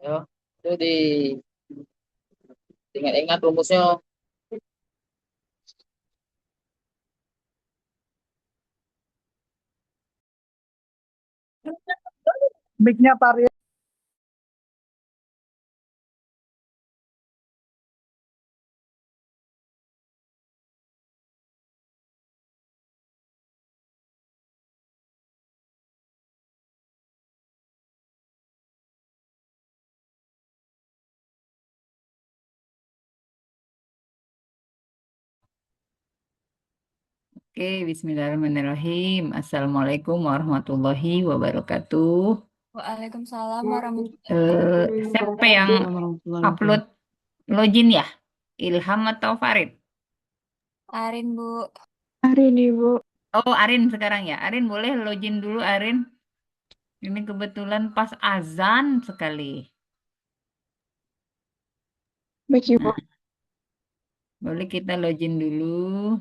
Ya, itu diingat-ingat rumusnya. Mic-nya Pak Rian. Oke, bismillahirrahmanirrahim. Assalamualaikum warahmatullahi wabarakatuh. Waalaikumsalam warahmatullahi Siapa yang Waalaikumsalam warahmatullahi upload wabarakatuh. login ya? Ilham atau Farid? wabarakatuh. Arin, Bu. Hari ini, Bu. Oh, Arin sekarang ya. Arin boleh login dulu, Arin. Ini kebetulan pas azan sekali. Baik, Ibu. Nah, boleh kita login dulu.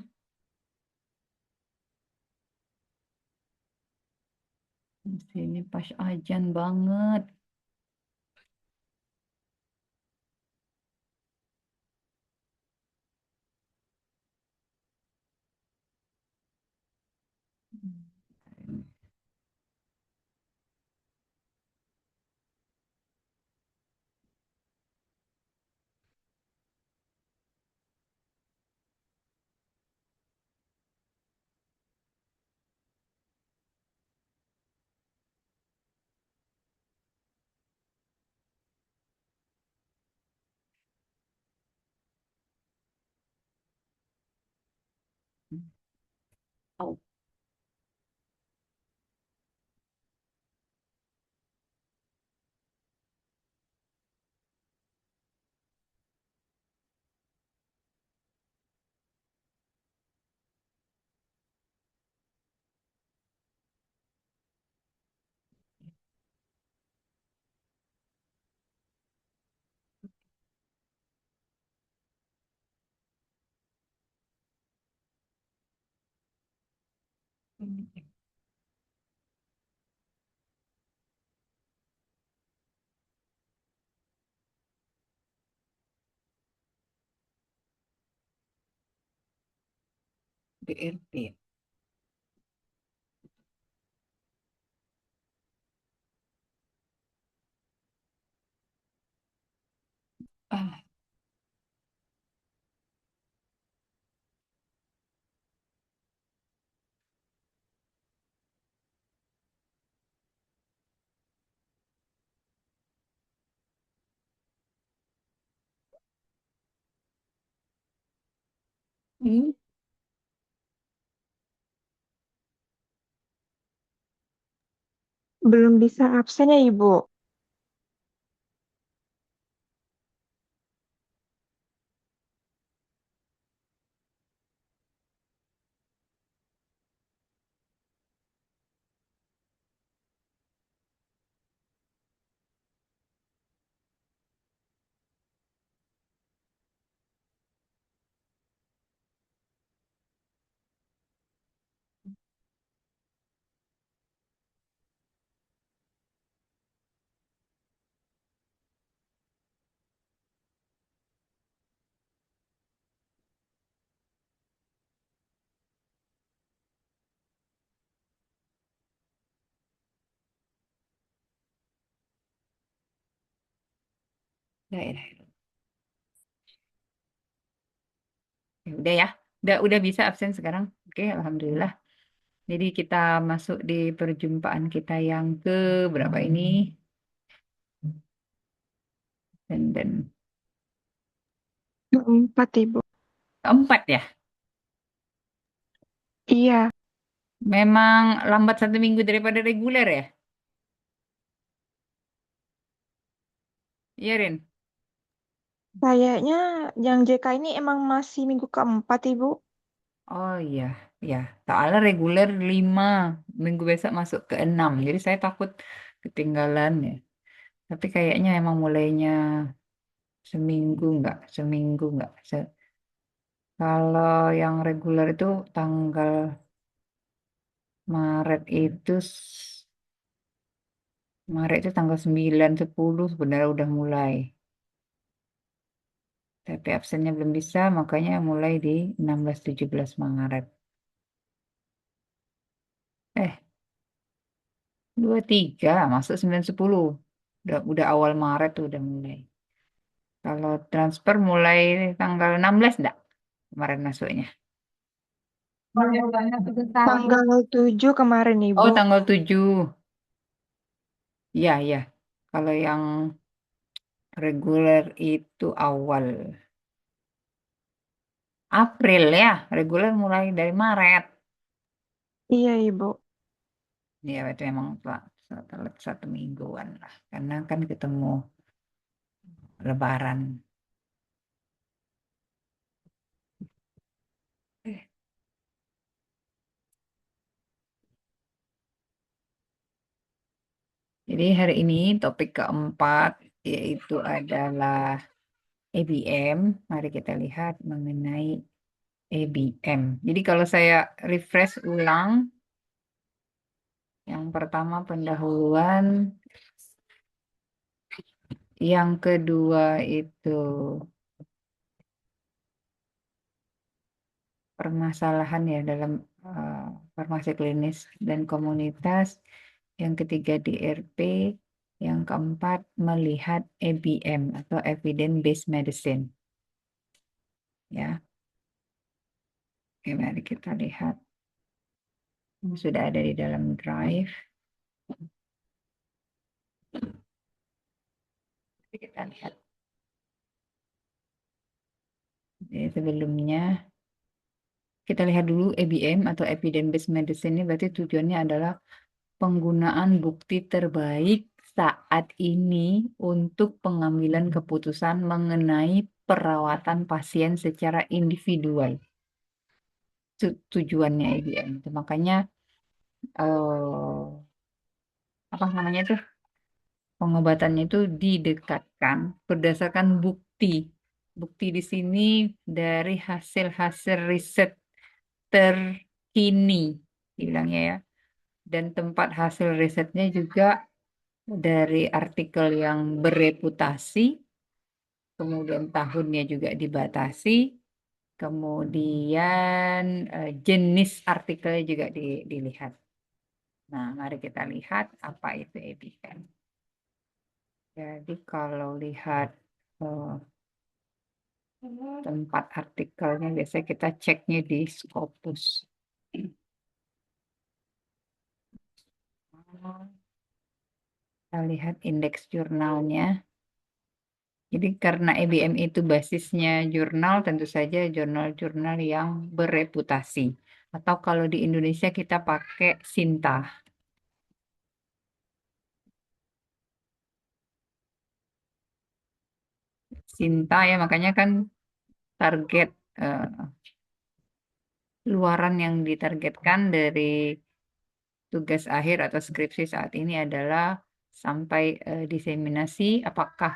Di sini pas azan banget. Oh, BRP. Ah, Hmm, belum bisa absen ya, Ibu? daerah. Ya udah ya. Udah bisa absen sekarang. Oke, alhamdulillah. Jadi kita masuk di perjumpaan kita yang ke berapa ini? Dan Keempat, Ibu. keempat ya. Iya, Memang lambat 1 minggu daripada reguler ya. Iya, Rin. kayaknya yang JK ini emang masih minggu keempat, Ibu. Oh iya, ya. Soalnya reguler 5, minggu besok masuk ke 6. Jadi saya takut ketinggalan ya. Tapi kayaknya emang mulainya seminggu nggak. Kalau yang reguler itu tanggal Maret itu Maret itu tanggal 9, 10 sebenarnya udah mulai. Tapi absennya belum bisa, makanya mulai di 16, 17 Maret. 23 masuk 9, 10. Udah awal Maret tuh udah mulai. Kalau transfer mulai tanggal 16 enggak? Kemarin masuknya. Tanggal 7 kemarin, Oh, Ibu. tanggal 7. Iya, iya. Kalau yang reguler itu awal April ya. Reguler mulai dari Maret. Iya, Ibu. Ya, itu emang telat 1 mingguan lah. Karena kan ketemu Lebaran. Jadi hari ini topik keempat yaitu adalah ABM. Mari kita lihat mengenai ABM. Jadi kalau saya refresh ulang, yang pertama pendahuluan, yang kedua itu permasalahan ya dalam farmasi klinis dan komunitas, yang ketiga DRP, yang keempat melihat ABM atau Evidence Based Medicine. Ya, oke, mari kita lihat. Ini sudah ada di dalam Drive. Kita lihat. Jadi sebelumnya kita lihat dulu ABM atau Evidence Based Medicine ini berarti tujuannya adalah penggunaan bukti terbaik saat ini untuk pengambilan keputusan mengenai perawatan pasien secara individual. Tujuannya ABM. Makanya apa namanya itu pengobatannya itu didekatkan berdasarkan bukti. Bukti di sini dari hasil-hasil riset terkini, dibilangnya ya. Dan tempat hasil risetnya juga dari artikel yang bereputasi, kemudian tahunnya juga dibatasi, kemudian jenis artikelnya juga dilihat. Nah, mari kita lihat apa itu EBM. Jadi kalau lihat tempat artikelnya, biasanya kita ceknya di Scopus. Kita lihat indeks jurnalnya. Jadi karena EBM itu basisnya jurnal, tentu saja jurnal-jurnal yang bereputasi. Atau kalau di Indonesia kita pakai Sinta. Sinta ya, makanya kan target eh, luaran yang ditargetkan dari tugas akhir atau skripsi saat ini adalah sampai diseminasi, apakah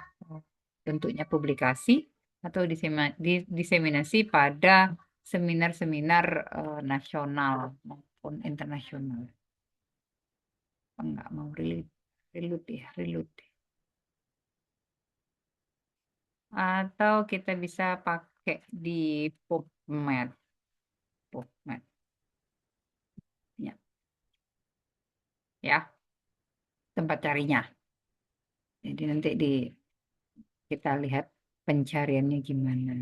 bentuknya publikasi atau diseminasi pada seminar-seminar nasional maupun internasional. Enggak mau relut. Atau kita bisa pakai di PubMed. PubMed. Ya, ya, tempat carinya. Jadi nanti kita lihat pencariannya gimana.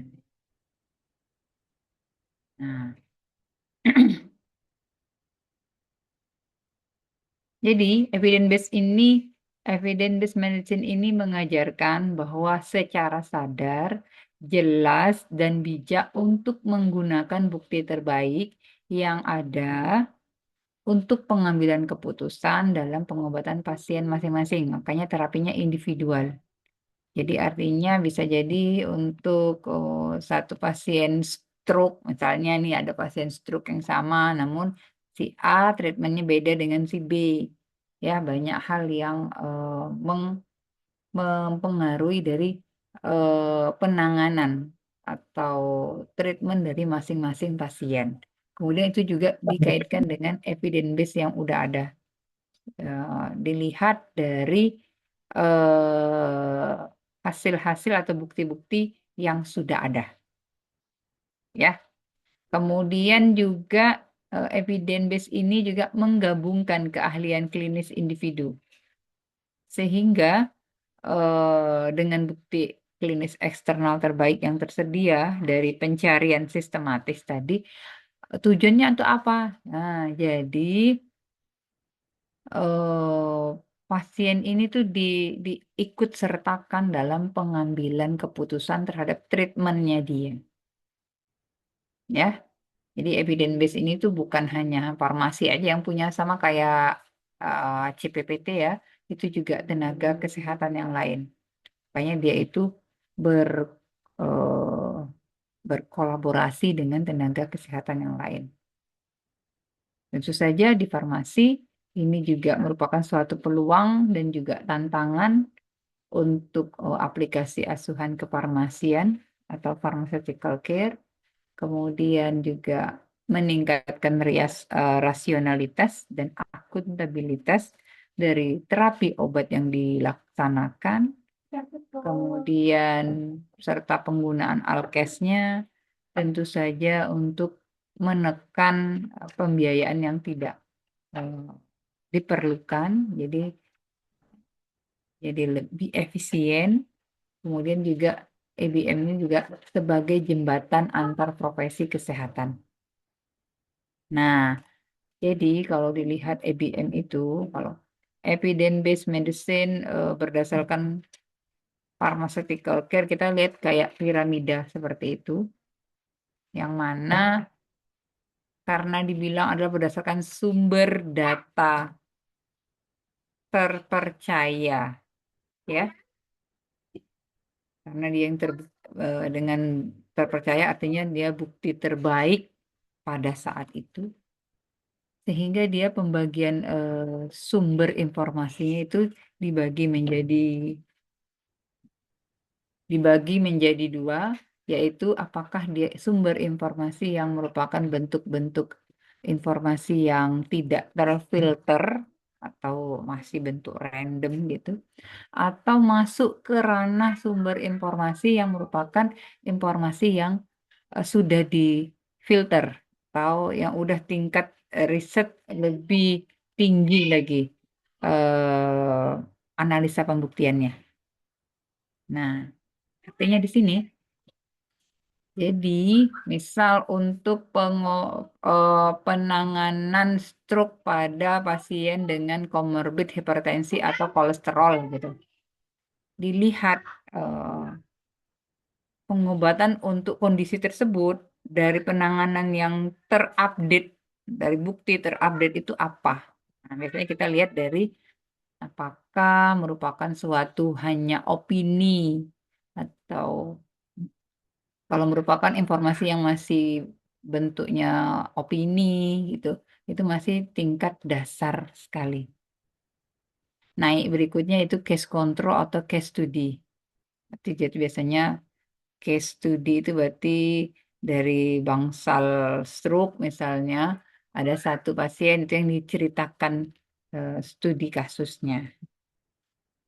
Nah, jadi evidence based medicine ini mengajarkan bahwa secara sadar, jelas dan bijak untuk menggunakan bukti terbaik yang ada untuk pengambilan keputusan dalam pengobatan pasien masing-masing. Makanya terapinya individual. Jadi artinya bisa jadi untuk satu pasien stroke, misalnya nih ada pasien stroke yang sama, namun si A treatmentnya beda dengan si B. Ya, banyak hal yang mempengaruhi dari penanganan atau treatment dari masing-masing pasien. Kemudian itu juga dikaitkan dengan evidence base yang udah ada. dilihat dari eh, hasil-hasil atau bukti-bukti yang sudah ada, ya. Kemudian juga evidence base ini juga menggabungkan keahlian klinis individu, sehingga dengan bukti klinis eksternal terbaik yang tersedia dari pencarian sistematis tadi, tujuannya untuk apa? Nah, jadi eh, pasien ini tuh diikut sertakan dalam pengambilan keputusan terhadap treatmentnya dia, ya. Jadi evidence base ini tuh bukan hanya farmasi aja yang punya, sama kayak CPPT ya, itu juga tenaga kesehatan yang lain. Makanya dia itu ber eh, berkolaborasi dengan tenaga kesehatan yang lain. Tentu saja di farmasi ini juga merupakan suatu peluang dan juga tantangan untuk aplikasi asuhan kefarmasian atau pharmaceutical care, kemudian juga meningkatkan rasionalitas dan akuntabilitas dari terapi obat yang dilaksanakan, kemudian serta penggunaan alkesnya, tentu saja untuk menekan pembiayaan yang tidak eh, diperlukan, jadi lebih efisien. Kemudian juga EBM ini juga sebagai jembatan antar profesi kesehatan. Nah, jadi kalau dilihat EBM itu, kalau evidence based medicine berdasarkan pharmaceutical care, kita lihat kayak piramida seperti itu, yang mana karena dibilang adalah berdasarkan sumber data terpercaya, ya, karena dia yang dengan terpercaya artinya dia bukti terbaik pada saat itu, sehingga dia pembagian sumber informasinya itu dibagi menjadi dibagi menjadi dua, yaitu apakah dia sumber informasi yang merupakan bentuk-bentuk informasi yang tidak terfilter atau masih bentuk random gitu, atau masuk ke ranah sumber informasi yang merupakan informasi yang sudah difilter atau yang udah tingkat riset lebih tinggi lagi analisa pembuktiannya. Nah, artinya di sini, jadi misal untuk penanganan stroke pada pasien dengan komorbid hipertensi atau kolesterol gitu, dilihat eh, pengobatan untuk kondisi tersebut dari penanganan yang terupdate, dari bukti terupdate itu apa. Nah, biasanya kita lihat dari apakah merupakan suatu hanya opini, atau kalau merupakan informasi yang masih bentuknya opini gitu, itu masih tingkat dasar sekali. Naik berikutnya itu case control atau case study. Jadi biasanya case study itu berarti dari bangsal stroke misalnya, ada satu pasien itu yang diceritakan studi kasusnya.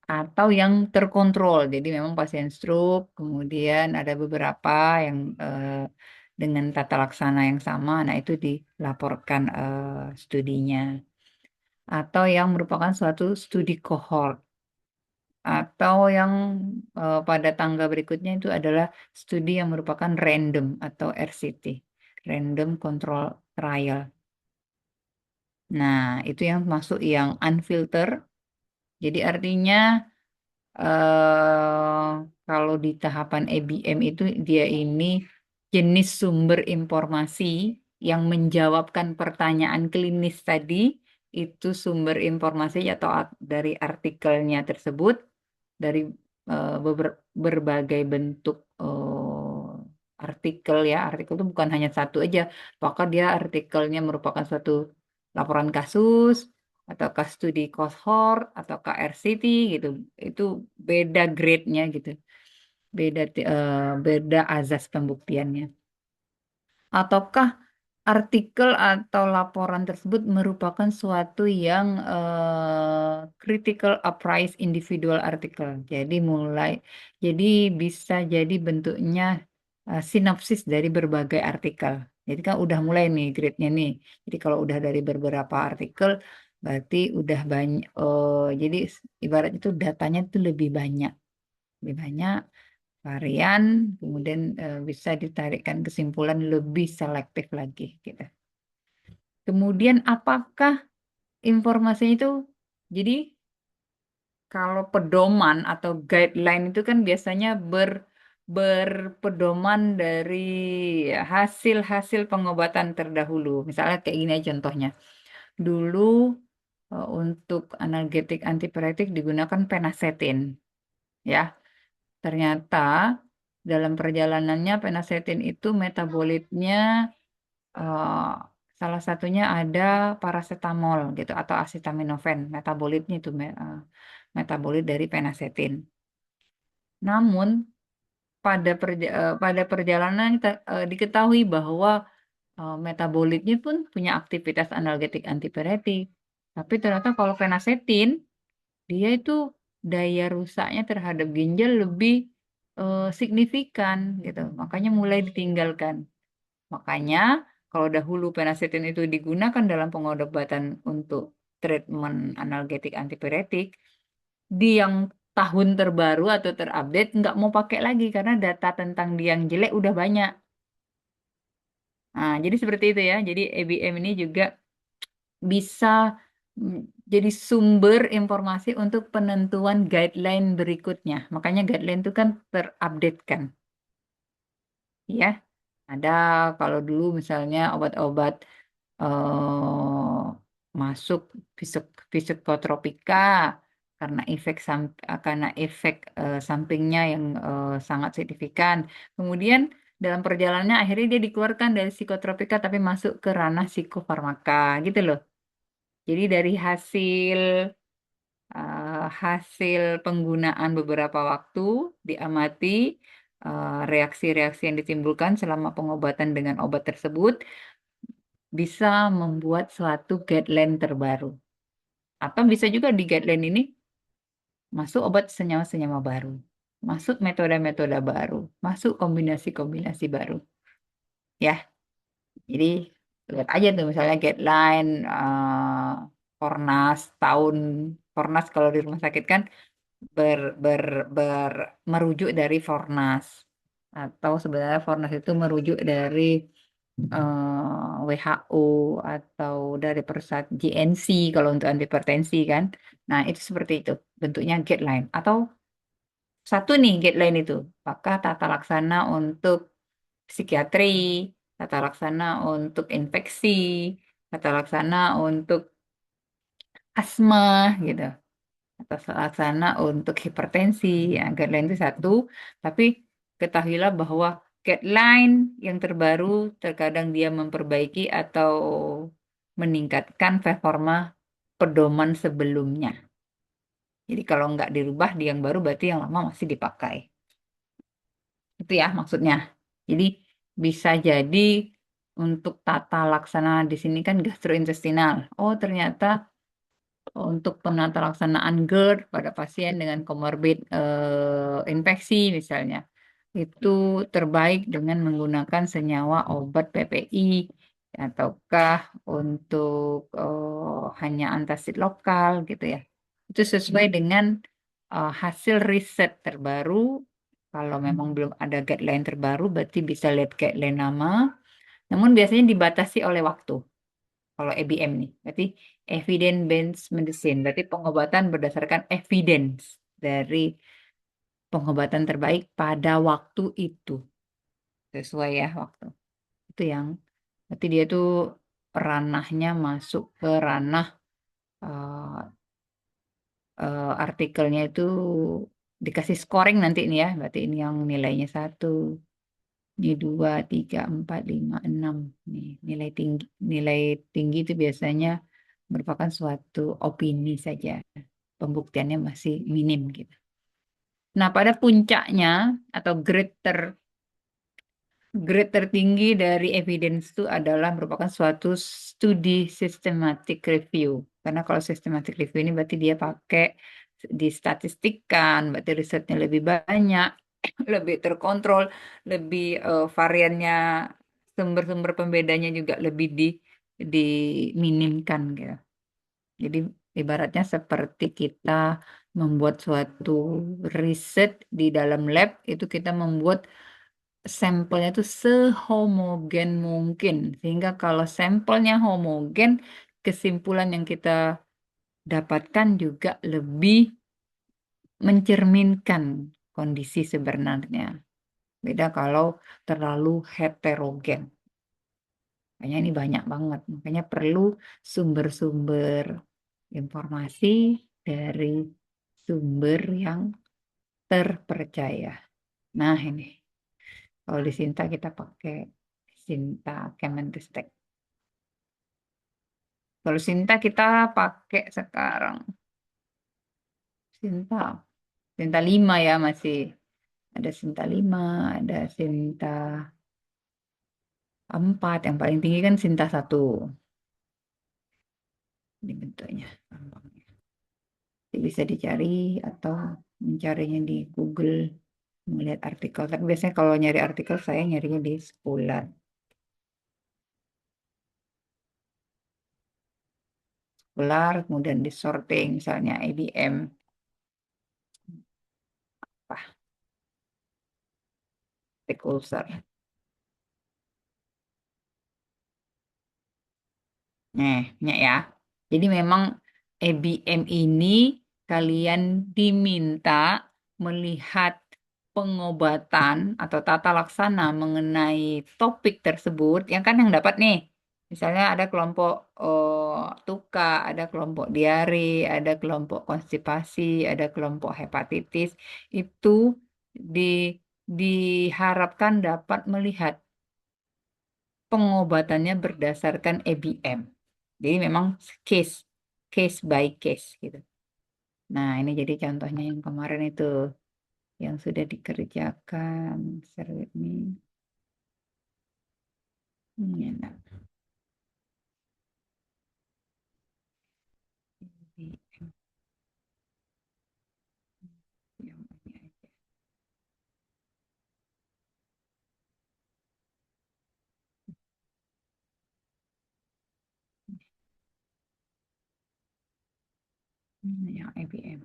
Atau yang terkontrol, jadi memang pasien stroke, kemudian ada beberapa yang dengan tata laksana yang sama, nah itu dilaporkan studinya. Atau yang merupakan suatu studi cohort, atau yang pada tangga berikutnya itu adalah studi yang merupakan random atau RCT, Random Control Trial. Nah, itu yang masuk yang unfilter. Jadi artinya kalau di tahapan EBM itu dia ini jenis sumber informasi yang menjawabkan pertanyaan klinis tadi, itu sumber informasi atau dari artikelnya tersebut, dari berbagai bentuk artikel, ya. Artikel itu bukan hanya satu aja, apakah dia artikelnya merupakan suatu laporan kasus ataukah studi cohort ataukah RCT gitu, itu beda grade-nya gitu, beda beda azas pembuktiannya. Ataukah artikel atau laporan tersebut merupakan suatu yang critical appraise individual article. Jadi bisa jadi bentuknya sinopsis dari berbagai artikel. Jadi kan udah mulai nih grade-nya nih. Jadi kalau udah dari beberapa artikel, berarti udah banyak. Jadi ibarat itu datanya itu lebih banyak varian, kemudian bisa ditarikkan kesimpulan lebih selektif lagi gitu. Kemudian apakah informasinya itu, jadi kalau pedoman atau guideline itu kan biasanya berpedoman dari hasil-hasil pengobatan terdahulu. Misalnya kayak gini aja contohnya. Dulu untuk analgetik antipiretik digunakan penasetin, ya. Ternyata dalam perjalanannya penasetin itu metabolitnya eh, salah satunya ada paracetamol gitu atau acetaminophen. Metabolitnya itu metabolit dari penasetin. Namun pada perjalanan diketahui bahwa metabolitnya pun punya aktivitas analgetik antipiretik. Tapi ternyata kalau penasetin dia itu daya rusaknya terhadap ginjal lebih signifikan gitu. Makanya mulai ditinggalkan. Makanya kalau dahulu penasetin itu digunakan dalam pengobatan untuk treatment analgetik antipiretik, di yang tahun terbaru atau terupdate nggak mau pakai lagi karena data tentang dia yang jelek udah banyak. Nah, jadi seperti itu ya. Jadi ABM ini juga bisa mm, jadi sumber informasi untuk penentuan guideline berikutnya. Makanya guideline itu kan terupdate kan, ya. Ada kalau dulu misalnya obat-obat masuk psikotropika karena efek sampingnya yang sangat signifikan. Kemudian dalam perjalanannya akhirnya dia dikeluarkan dari psikotropika tapi masuk ke ranah psikofarmaka gitu loh. Jadi dari hasil penggunaan beberapa waktu diamati reaksi-reaksi yang ditimbulkan selama pengobatan dengan obat tersebut bisa membuat suatu guideline terbaru. Atau bisa juga di guideline ini masuk obat senyawa-senyawa baru, masuk metode-metode baru, masuk kombinasi-kombinasi baru. Ya, jadi lihat aja tuh misalnya guideline Fornas tahun Fornas kalau di rumah sakit kan ber, ber, merujuk dari Fornas atau sebenarnya Fornas itu merujuk dari WHO atau dari Persat GNC kalau untuk antihipertensi kan. Nah, itu seperti itu bentuknya guideline. Atau satu nih guideline itu, apakah tata laksana untuk psikiatri, tata laksana untuk infeksi, tata laksana untuk asma gitu, atau laksana untuk hipertensi. Ya, guideline itu satu, tapi ketahuilah bahwa guideline yang terbaru terkadang dia memperbaiki atau meningkatkan performa pedoman sebelumnya. Jadi kalau nggak dirubah, di yang baru berarti yang lama masih dipakai. Itu ya maksudnya. Jadi bisa jadi untuk tata laksana di sini kan gastrointestinal. Oh ternyata untuk penata laksanaan GERD pada pasien dengan komorbid infeksi misalnya. Itu terbaik dengan menggunakan senyawa obat PPI ataukah untuk hanya antasid lokal gitu ya. Itu sesuai dengan hasil riset terbaru. Kalau memang belum ada guideline terbaru, berarti bisa lihat guideline lama. Namun biasanya dibatasi oleh waktu. Kalau EBM nih, berarti evidence based medicine, berarti pengobatan berdasarkan evidence dari pengobatan terbaik pada waktu itu, sesuai ya waktu. Itu yang berarti dia tuh ranahnya masuk ke ranah eh, artikelnya itu dikasih scoring nanti ini ya, berarti ini yang nilainya satu, ini dua, tiga, empat, lima, enam. Nih, nilai tinggi itu biasanya merupakan suatu opini saja. Pembuktiannya masih minim gitu. Nah, pada puncaknya atau grade grade tertinggi dari evidence itu adalah merupakan suatu studi systematic review. Karena kalau systematic review ini berarti dia pakai distatistikkan, berarti risetnya lebih banyak, lebih terkontrol, lebih variannya, sumber-sumber pembedanya juga lebih diminimkan gitu. Jadi ibaratnya seperti kita membuat suatu riset di dalam lab, itu kita membuat sampelnya itu sehomogen mungkin. Sehingga kalau sampelnya homogen, kesimpulan yang kita dapatkan juga lebih mencerminkan kondisi sebenarnya. Beda kalau terlalu heterogen. Makanya ini banyak banget. Makanya perlu sumber-sumber informasi dari sumber yang terpercaya. Nah ini, kalau di Sinta kita pakai Sinta Kemenristek. Kalau Sinta kita pakai sekarang Sinta, Sinta 5 ya masih. Ada Sinta 5, ada Sinta 4. Yang paling tinggi kan Sinta 1. Ini bentuknya. Gampangnya. Jadi bisa dicari atau mencarinya di Google, melihat artikel. Tapi biasanya kalau nyari artikel saya nyarinya di Scholar. Scholar, kemudian di sorting misalnya IBM. Apa? Precursor. Ya. Jadi memang EBM ini kalian diminta melihat pengobatan atau tata laksana mengenai topik tersebut, yang kan yang dapat nih. Misalnya ada kelompok TUKA, ada kelompok diare, ada kelompok konstipasi, ada kelompok hepatitis. Itu di, diharapkan dapat melihat pengobatannya berdasarkan EBM. Jadi memang case case by case gitu. Nah, ini jadi contohnya yang kemarin itu yang sudah dikerjakan. Seru ini. Enak. EBM. Yang ini aja. Ini yang EBM.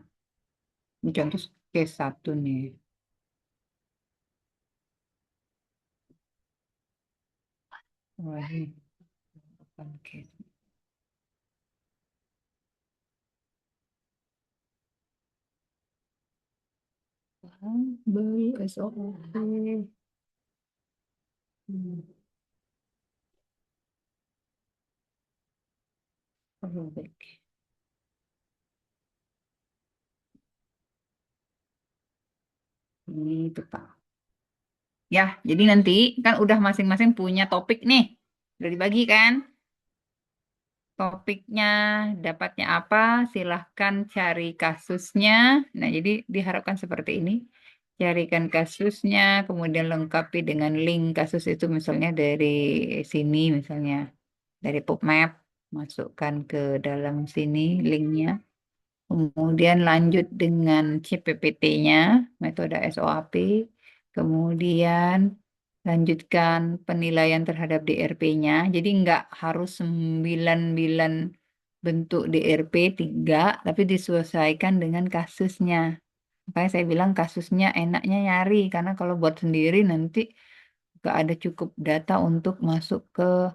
Ini contoh case satu nih. Wah, ini bukan case. Beli SOP. Hmm. Robek. Ini tuh Pak. Ya, jadi nanti kan udah masing-masing punya topik nih. Udah dibagi kan? Topiknya, dapatnya apa, silahkan cari kasusnya. Nah, jadi diharapkan seperti ini. Carikan kasusnya, kemudian lengkapi dengan link kasus itu misalnya dari sini, misalnya dari PubMed, masukkan ke dalam sini linknya. Kemudian lanjut dengan CPPT-nya, metode SOAP. Kemudian lanjutkan penilaian terhadap DRP-nya. Jadi nggak harus 99 bentuk DRP, 3, tapi disesuaikan dengan kasusnya. Makanya saya bilang kasusnya enaknya nyari, karena kalau buat sendiri nanti nggak ada cukup data untuk masuk ke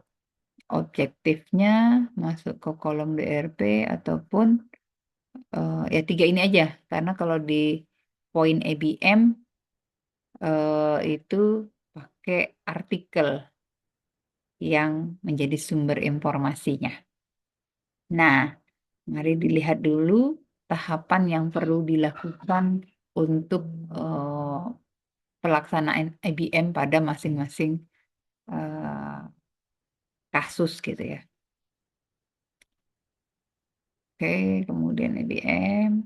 objektifnya, masuk ke kolom DRP, ataupun ya 3 ini aja. Karena kalau di poin EBM itu pakai artikel yang menjadi sumber informasinya. Nah, mari dilihat dulu tahapan yang perlu dilakukan untuk pelaksanaan IBM pada masing-masing eh, kasus gitu ya. Oke, kemudian IBM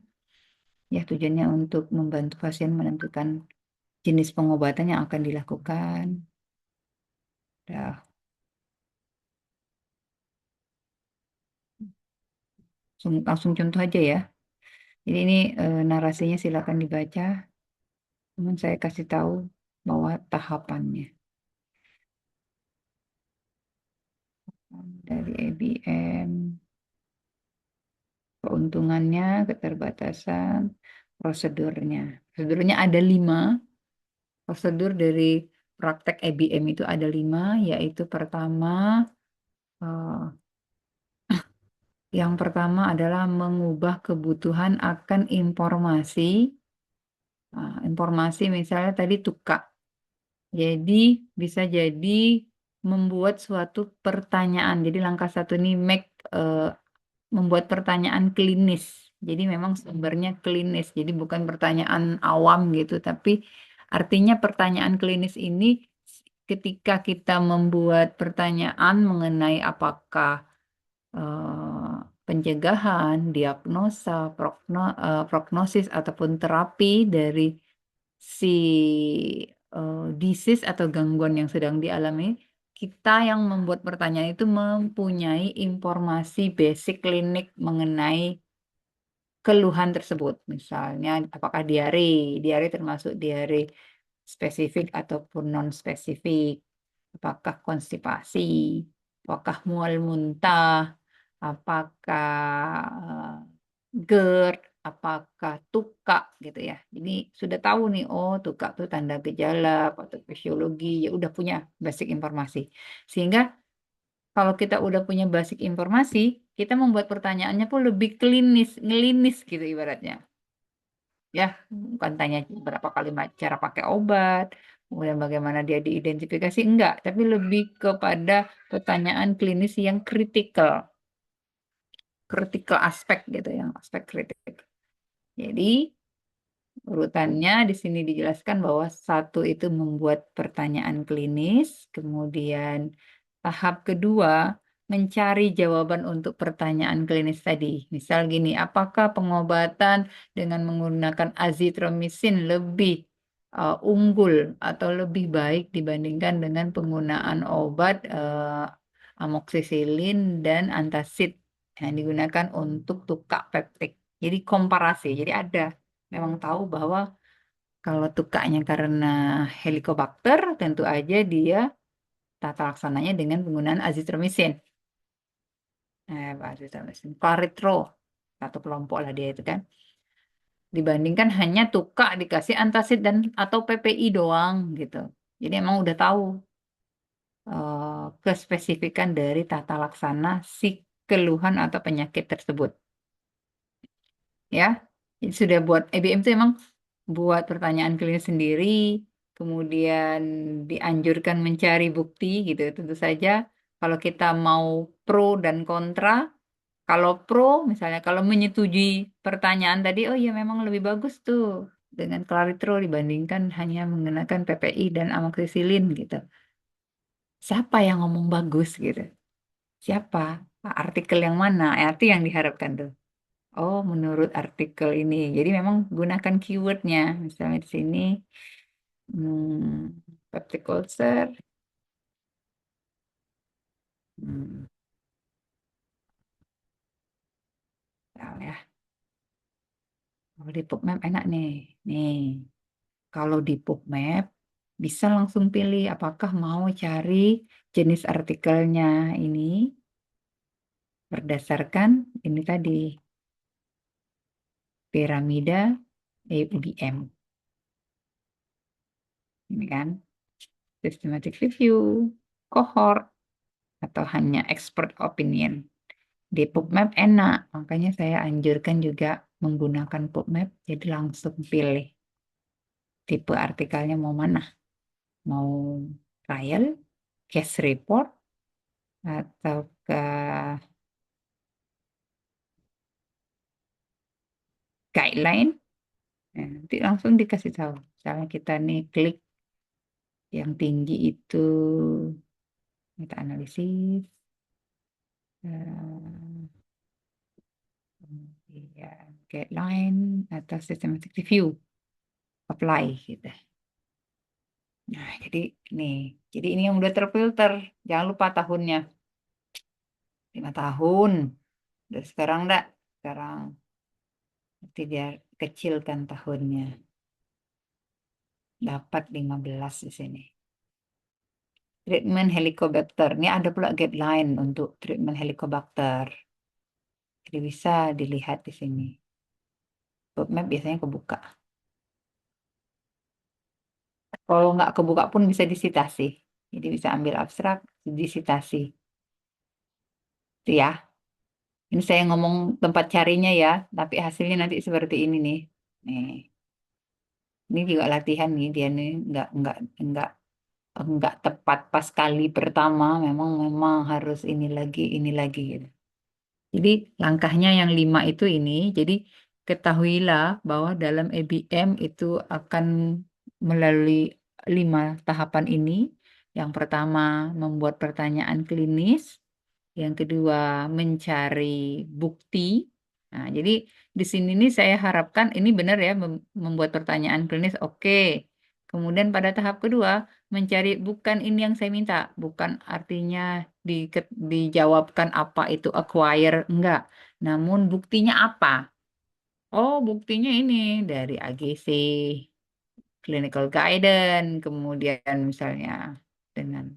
ya tujuannya untuk membantu pasien menentukan jenis pengobatan yang akan dilakukan. Dah, langsung contoh aja ya. Jadi ini narasinya silakan dibaca. Cuman saya kasih tahu bahwa tahapannya dari ABM, keuntungannya, keterbatasan, prosedurnya. Prosedurnya ada 5. Prosedur dari praktek ABM itu ada 5, yaitu eh, yang pertama adalah mengubah kebutuhan akan informasi. Nah, informasi misalnya tadi tukar. Jadi bisa jadi membuat suatu pertanyaan. Jadi langkah satu ini membuat pertanyaan klinis. Jadi memang sumbernya klinis. Jadi bukan pertanyaan awam gitu, tapi artinya pertanyaan klinis ini ketika kita membuat pertanyaan mengenai apakah pencegahan, diagnosa, prognosis ataupun terapi dari si disease atau gangguan yang sedang dialami, kita yang membuat pertanyaan itu mempunyai informasi basic klinik mengenai keluhan tersebut. Misalnya, apakah diare? Diare termasuk diare spesifik ataupun non-spesifik. Apakah konstipasi? Apakah mual muntah? Apakah GERD? Apakah tukak gitu ya. Jadi sudah tahu nih, oh tukak itu tanda gejala atau fisiologi, ya udah punya basic informasi. Sehingga kalau kita udah punya basic informasi, kita membuat pertanyaannya pun lebih klinis, ngelinis gitu ibaratnya. Ya, bukan tanya berapa kali cara pakai obat, kemudian bagaimana dia diidentifikasi, enggak, tapi lebih kepada pertanyaan klinis yang kritikal, kritikal aspek gitu ya, aspek kritik. Jadi, urutannya di sini dijelaskan bahwa satu itu membuat pertanyaan klinis, kemudian tahap kedua mencari jawaban untuk pertanyaan klinis tadi. Misal gini, apakah pengobatan dengan menggunakan azitromisin lebih unggul atau lebih baik dibandingkan dengan penggunaan obat amoksisilin dan antacid yang digunakan untuk tukak peptik. Jadi komparasi, jadi ada memang tahu bahwa kalau tukaknya karena Helicobacter, tentu aja dia tata laksananya dengan penggunaan azitromisin. Azitromisin. Claritro, satu kelompok lah dia itu kan. Dibandingkan hanya tukak dikasih antacid dan atau PPI doang gitu. Jadi emang udah tahu kespesifikan dari tata laksana si keluhan atau penyakit tersebut. Ya, jadi sudah buat EBM itu emang buat pertanyaan klinis sendiri, kemudian dianjurkan mencari bukti gitu. Tentu saja kalau kita mau pro dan kontra, kalau pro misalnya kalau menyetujui pertanyaan tadi, oh ya memang lebih bagus tuh dengan Claritro dibandingkan hanya menggunakan PPI dan amoxicillin gitu. Siapa yang ngomong bagus gitu? Siapa? Artikel yang mana? Arti yang diharapkan tuh. Oh, menurut artikel ini. Jadi memang gunakan keywordnya. Misalnya di sini, peptic ulcer. Hmm, ya. Kalau di PubMed enak nih. Nih, kalau di PubMed bisa langsung pilih apakah mau cari jenis artikelnya ini berdasarkan ini tadi piramida ABM. Ini kan systematic review, cohort, atau hanya expert opinion. Di PubMed enak, makanya saya anjurkan juga menggunakan PubMed, jadi langsung pilih tipe artikelnya mau mana, mau trial, case report, atau ke guideline. Nah, nanti langsung dikasih tahu. Misalnya kita nih klik yang tinggi itu meta analisis, kemudian guideline atau systematic review, apply gitu. Nah, nih, jadi ini yang udah terfilter. Jangan lupa tahunnya, 5 tahun. Udah sekarang enggak? Sekarang nanti dia kecilkan tahunnya. Dapat 15 di sini. Treatment Helicobacter. Ini ada pula guideline untuk treatment Helicobacter. Jadi bisa dilihat di sini. Roadmap biasanya kebuka. Kalau nggak kebuka pun bisa disitasi. Jadi bisa ambil abstrak, disitasi. Itu ya. Ini saya ngomong tempat carinya ya, tapi hasilnya nanti seperti ini nih. Nih, ini juga latihan nih dia nih nggak tepat pas kali pertama. Memang harus ini lagi gitu. Jadi langkahnya yang 5 itu ini. Jadi ketahuilah bahwa dalam EBM itu akan melalui 5 tahapan ini. Yang pertama membuat pertanyaan klinis. Yang kedua, mencari bukti. Nah, jadi di sini nih saya harapkan ini benar ya membuat pertanyaan klinis. Oke. Kemudian pada tahap kedua, mencari bukan ini yang saya minta, bukan artinya dijawabkan apa itu acquire, enggak. Namun buktinya apa? Oh, buktinya ini dari AGC, clinical guidance, kemudian misalnya dengan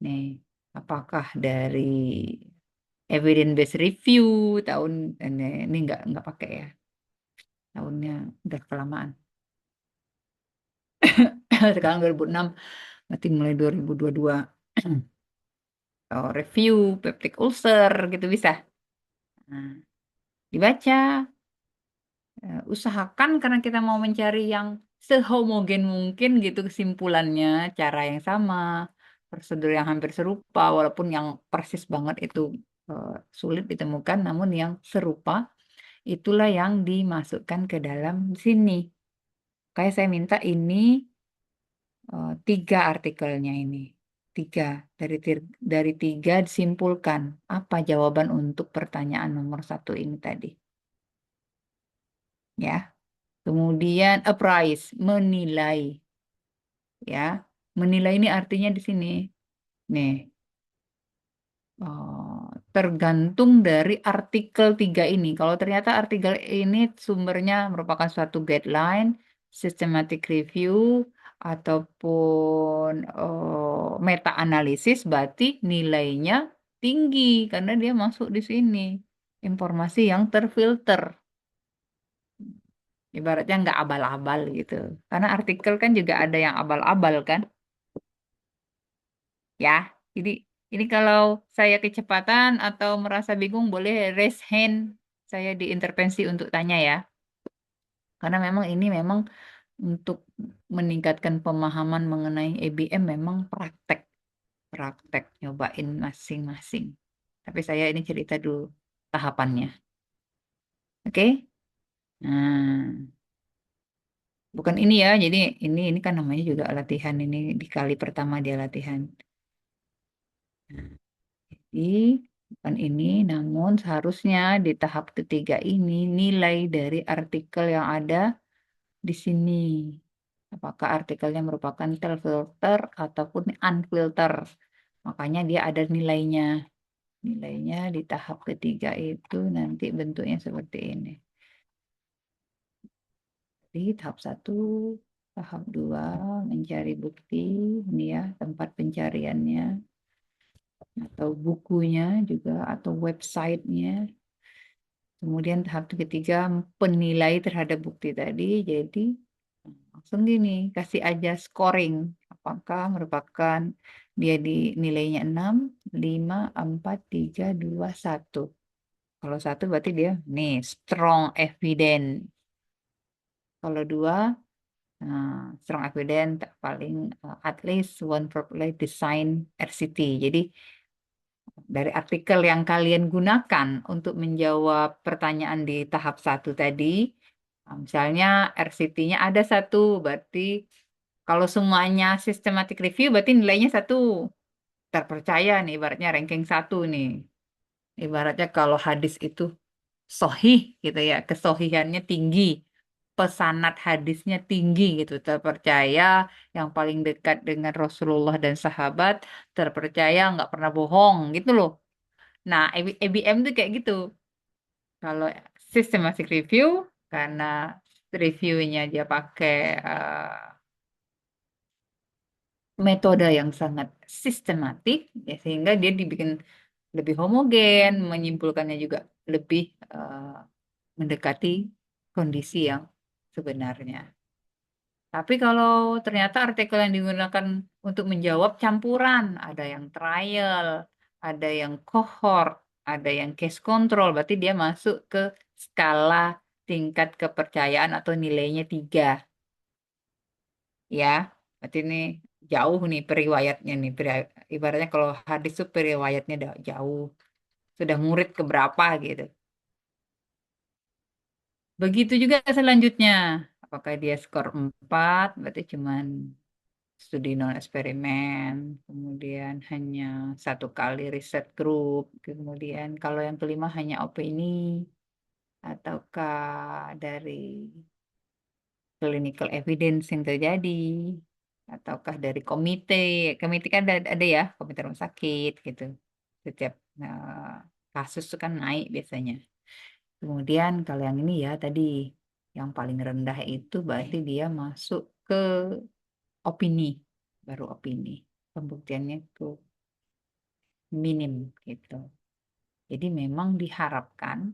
nih, apakah dari evidence based review tahun ini nggak pakai ya, tahunnya udah kelamaan. Sekarang 2006, berarti mulai 2022. Oh, review peptic ulcer gitu bisa. Nah, dibaca, usahakan karena kita mau mencari yang sehomogen mungkin gitu kesimpulannya, cara yang sama, prosedur yang hampir serupa, walaupun yang persis banget itu eh, sulit ditemukan, namun yang serupa itulah yang dimasukkan ke dalam sini. Kayak saya minta ini 3 artikelnya ini. 3. Dari 3 disimpulkan apa jawaban untuk pertanyaan nomor 1 ini tadi. Ya. Kemudian appraise, menilai. Ya. Menilai ini artinya di sini. Nih. Tergantung dari artikel 3 ini. Kalau ternyata artikel ini sumbernya merupakan suatu guideline, systematic review, ataupun meta-analisis, berarti nilainya tinggi karena dia masuk di sini. Informasi yang terfilter. Ibaratnya nggak abal-abal gitu. Karena artikel kan juga ada yang abal-abal kan. Ya, jadi ini kalau saya kecepatan atau merasa bingung boleh raise hand saya diintervensi untuk tanya ya. Karena memang ini memang untuk meningkatkan pemahaman mengenai EBM memang praktek nyobain masing-masing. Tapi saya ini cerita dulu tahapannya. Oke? Nah, bukan ini ya. Jadi ini kan namanya juga latihan ini di kali pertama dia latihan. Jadi, bukan ini, namun seharusnya di tahap ketiga ini nilai dari artikel yang ada di sini. Apakah artikelnya merupakan terfilter ataupun unfilter. Makanya dia ada nilainya. Nilainya di tahap ketiga itu nanti bentuknya seperti ini. Di tahap 1, tahap 2 mencari bukti. Ini ya tempat pencariannya. Atau bukunya juga atau websitenya. Kemudian tahap ketiga penilai terhadap bukti tadi. Jadi langsung gini, kasih aja scoring. Apakah merupakan dia di nilainya 6, 5, 4, 3, 2, 1. Kalau 1 berarti dia nih strong evidence. Kalau 2, nah, strong evidence paling at least one properly design RCT. Jadi dari artikel yang kalian gunakan untuk menjawab pertanyaan di tahap 1 tadi, misalnya RCT-nya ada 1, berarti kalau semuanya systematic review berarti nilainya 1. Terpercaya nih, ibaratnya ranking 1 nih. Ibaratnya kalau hadis itu sohih gitu ya, kesohihannya tinggi. pesanad hadisnya tinggi gitu, terpercaya, yang paling dekat dengan Rasulullah dan sahabat, terpercaya, nggak pernah bohong gitu loh. Nah, ABM tuh kayak gitu. Kalau systematic review, karena reviewnya dia pakai metode yang sangat sistematik, ya, sehingga dia dibikin lebih homogen, menyimpulkannya juga lebih mendekati kondisi yang sebenarnya. Tapi kalau ternyata artikel yang digunakan untuk menjawab campuran, ada yang trial, ada yang cohort, ada yang case control, berarti dia masuk ke skala tingkat kepercayaan atau nilainya 3. Ya, berarti ini jauh nih periwayatnya nih. Ibaratnya kalau hadis itu periwayatnya jauh. Sudah murid ke berapa gitu. Begitu juga selanjutnya. Apakah dia skor 4, berarti cuman studi non eksperimen, kemudian hanya 1 kali riset grup, kemudian kalau yang kelima hanya opini, ataukah dari clinical evidence yang terjadi, ataukah dari komite. Komite kan ada ya, komite rumah sakit gitu. Setiap kasus itu kan naik biasanya. Kemudian kalau yang ini ya tadi, yang paling rendah itu berarti dia masuk ke opini, baru opini. Pembuktiannya tuh minim gitu. Jadi memang diharapkan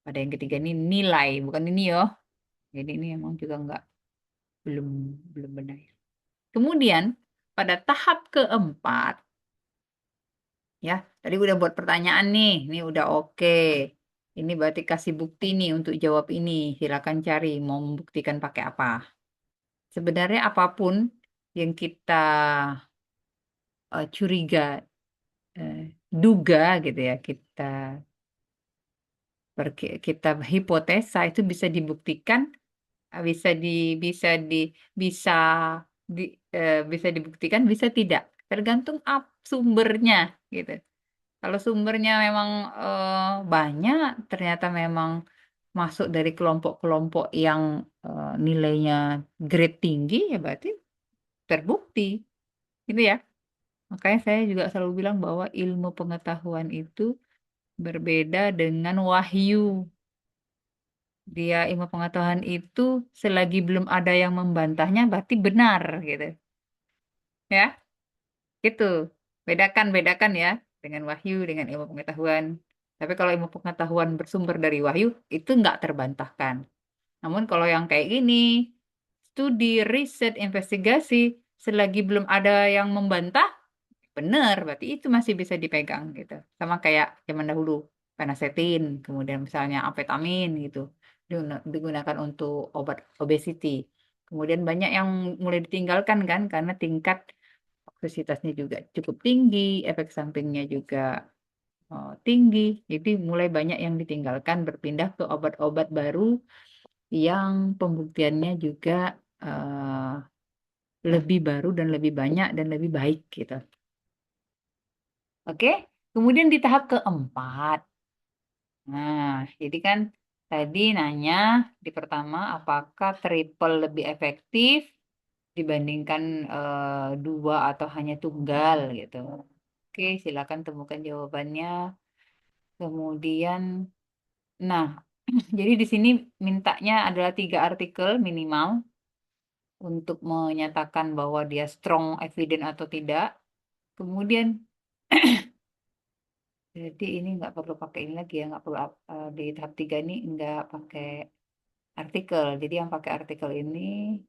pada yang ketiga ini nilai, bukan ini yo. Jadi ini memang juga belum belum benar. Kemudian pada tahap keempat, ya tadi udah buat pertanyaan nih, ini udah oke. Ini berarti kasih bukti nih untuk jawab ini. Silakan cari mau membuktikan pakai apa. Sebenarnya apapun yang kita curiga, eh, duga gitu ya, kita hipotesa itu bisa dibuktikan, bisa di bisa di bisa di bisa dibuktikan, bisa tidak, tergantung sumbernya gitu. Kalau sumbernya memang banyak, ternyata memang masuk dari kelompok-kelompok yang nilainya grade tinggi, ya berarti terbukti, gitu ya. Makanya saya juga selalu bilang bahwa ilmu pengetahuan itu berbeda dengan wahyu. Dia ilmu pengetahuan itu selagi belum ada yang membantahnya berarti benar gitu. Ya, gitu. Bedakan ya dengan wahyu dengan ilmu pengetahuan. Tapi kalau ilmu pengetahuan bersumber dari wahyu itu nggak terbantahkan. Namun kalau yang kayak gini, studi, riset, investigasi, selagi belum ada yang membantah, benar, berarti itu masih bisa dipegang gitu. Sama kayak zaman dahulu, penasetin, kemudian misalnya amfetamin gitu, digunakan untuk obat obesity. Kemudian banyak yang mulai ditinggalkan kan, karena tingkat toksisitasnya juga cukup tinggi, efek sampingnya juga tinggi. Jadi mulai banyak yang ditinggalkan, berpindah ke obat-obat baru yang pembuktiannya juga eh, lebih baru dan lebih banyak dan lebih baik gitu. Oke, kemudian di tahap keempat. Nah, jadi kan tadi nanya di pertama apakah triple lebih efektif dibandingkan 2 atau hanya tunggal gitu. Oke, silakan temukan jawabannya. Kemudian, nah, jadi di sini mintanya adalah 3 artikel minimal untuk menyatakan bahwa dia strong evidence atau tidak. Kemudian jadi ini nggak perlu pakai ini lagi ya, nggak perlu di tahap 3 ini nggak pakai artikel. Jadi yang pakai artikel ini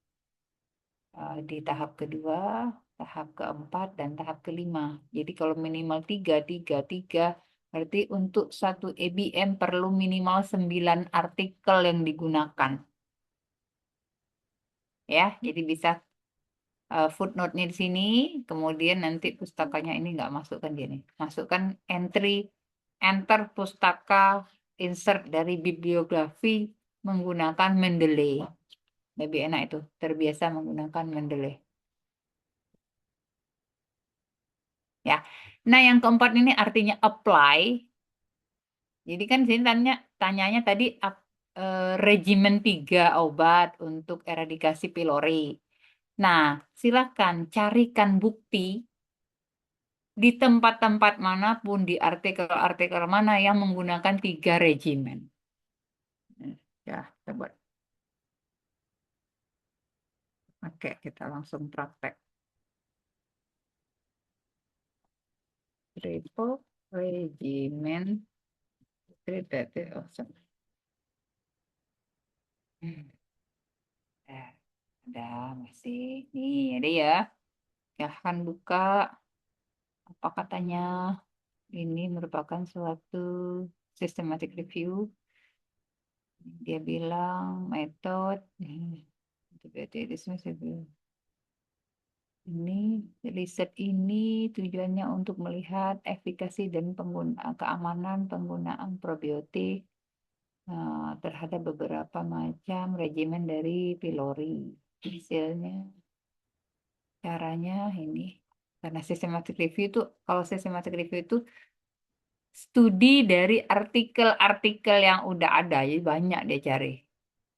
di tahap kedua, tahap keempat, dan tahap kelima. Jadi kalau minimal 3, 3, 3, berarti untuk satu EBM perlu minimal 9 artikel yang digunakan. Ya, jadi bisa footnote-nya di sini, kemudian nanti pustakanya ini nggak masukkan gini. Masukkan enter pustaka insert dari bibliografi menggunakan Mendeley. Lebih enak itu, terbiasa menggunakan Mendeley. Ya. Nah, yang keempat ini artinya apply. Jadi kan sini tanyanya tadi regimen 3 obat untuk eradikasi pylori. Nah, silakan carikan bukti di tempat-tempat manapun, di artikel-artikel mana yang menggunakan 3 regimen. Ya, coba. Oke, kita langsung praktek. Triple regimen treated. Oh, sorry. Ada masih. Nih, ada ya. Silahkan buka. Apa katanya? Ini merupakan suatu systematic review. Dia bilang metode. Ini riset ini tujuannya untuk melihat efikasi dan keamanan penggunaan probiotik terhadap beberapa macam regimen dari pylori. Hasilnya, caranya ini. Karena systematic review itu, kalau systematic review itu studi dari artikel-artikel yang udah ada, jadi banyak dia cari.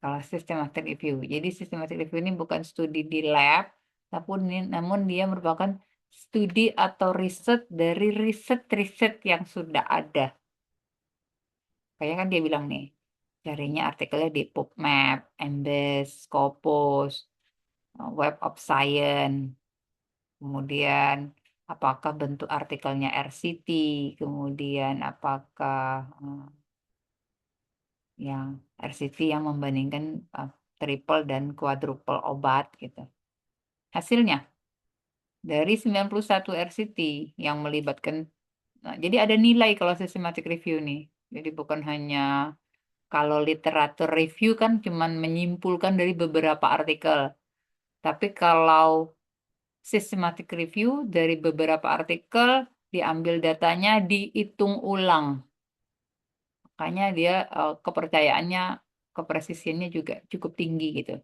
Kalau systematic review. Jadi systematic review ini bukan studi di lab, namun dia merupakan studi atau riset dari riset-riset yang sudah ada. Kayak kan dia bilang nih, carinya artikelnya di PubMed, Embase, Scopus, Web of Science, kemudian apakah bentuk artikelnya RCT, kemudian apakah yang RCT yang membandingkan triple dan quadruple obat gitu. Hasilnya dari 91 RCT yang melibatkan, nah, jadi ada nilai kalau systematic review nih. Jadi bukan hanya kalau literatur review kan cuman menyimpulkan dari beberapa artikel. Tapi kalau systematic review dari beberapa artikel diambil datanya, dihitung ulang. Makanya dia kepercayaannya, kepresisiannya juga cukup tinggi gitu.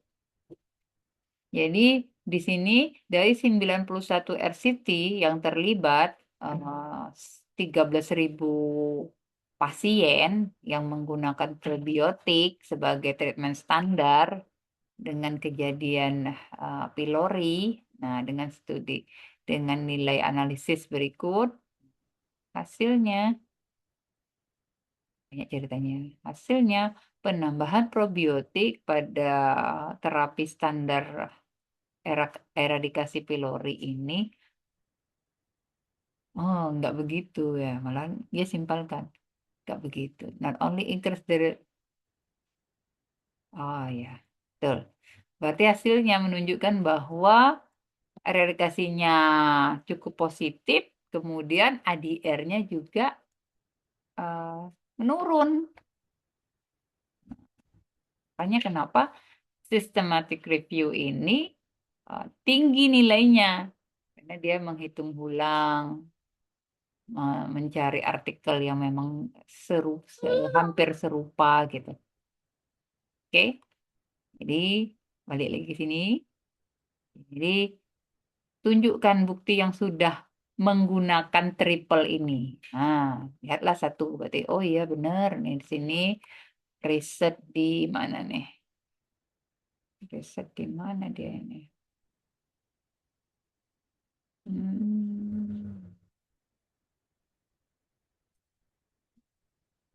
Jadi di sini dari 91 RCT yang terlibat 13.000 pasien yang menggunakan probiotik sebagai treatment standar dengan kejadian pylori. Nah, dengan nilai analisis berikut, hasilnya banyak ceritanya. Hasilnya penambahan probiotik pada terapi standar eradikasi pylori ini, oh, nggak begitu ya, malah dia simpelkan, nggak begitu. Not only increase the, oh ya, betul. Berarti hasilnya menunjukkan bahwa eradikasinya cukup positif, kemudian ADR-nya juga menurun. Makanya kenapa systematic review ini tinggi nilainya, karena dia menghitung ulang, mencari artikel yang memang hampir serupa gitu. Oke, jadi balik lagi ke sini. Jadi tunjukkan bukti yang sudah menggunakan triple ini. Nah, lihatlah satu berarti. Oh iya benar nih di sini riset di mana nih? Riset di mana dia ini?